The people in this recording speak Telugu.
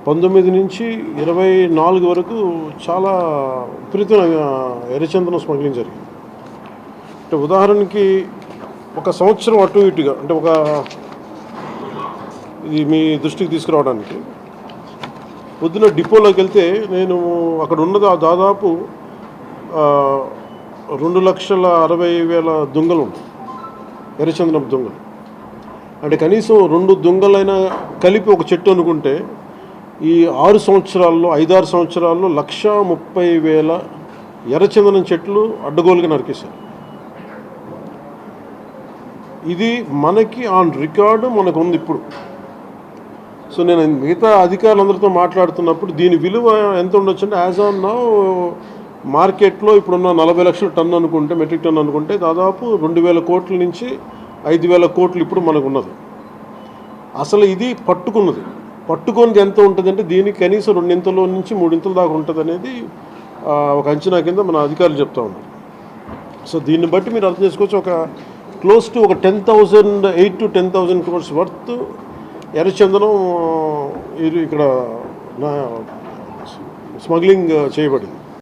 19 నుంచి 24 వరకు చాలా విపరీతమైన ఎర్రచందనం స్మగ్లింగ్ జరిగింది. అంటే ఉదాహరణకి ఒక సంవత్సరం అటు ఇటుగా అంటే ఇది మీ దృష్టికి తీసుకురావడానికి పొద్దున డిపోలోకి వెళ్తే నేను అక్కడ ఉన్నది దాదాపు 2,60,60,000 దుంగలు ఉన్నాయి, ఎర్రచందనం దుంగలు. అంటే కనీసం 2 దుంగలైనా కలిపి ఒక చెట్టు అనుకుంటే ఈ 6 సంవత్సరాల్లో 5-6 సంవత్సరాల్లో 1,30,000 ఎర్రచందనం చెట్లు అడ్డగోలుగా నరికేశారు. ఇది మనకి ఆన్ రికార్డు మనకు ఉంది ఇప్పుడు. సో నేను మిగతా అధికారులందరితో మాట్లాడుతున్నప్పుడు దీని విలువ ఎంత ఉండొచ్చు అంటే యాజ్ ఆన్ నౌ మార్కెట్లో ఇప్పుడున్న 40 లక్షల టన్ను అనుకుంటే, మెట్రిక్ టన్ అనుకుంటే దాదాపు 2,000 కోట్ల నుంచి 5,000 కోట్లు ఇప్పుడు మనకు ఉన్నది. అసలు ఇది పట్టుకున్నది ఎంత ఉంటుందంటే దీనికి కనీసం 2 నుంచి 3 దాకా ఉంటుంది అనేది ఒక అంచనా కింద మన అధికారులు చెప్తా ఉన్నారు. సో దీన్ని బట్టి మీరు అర్థం చేసుకోవచ్చు, ఒక క్లోజ్ టు ఒక 8,000 to 10,000 crores వర్త్ ఎర్రచందనం ఇక్కడ స్మగ్లింగ్ చేయబడింది.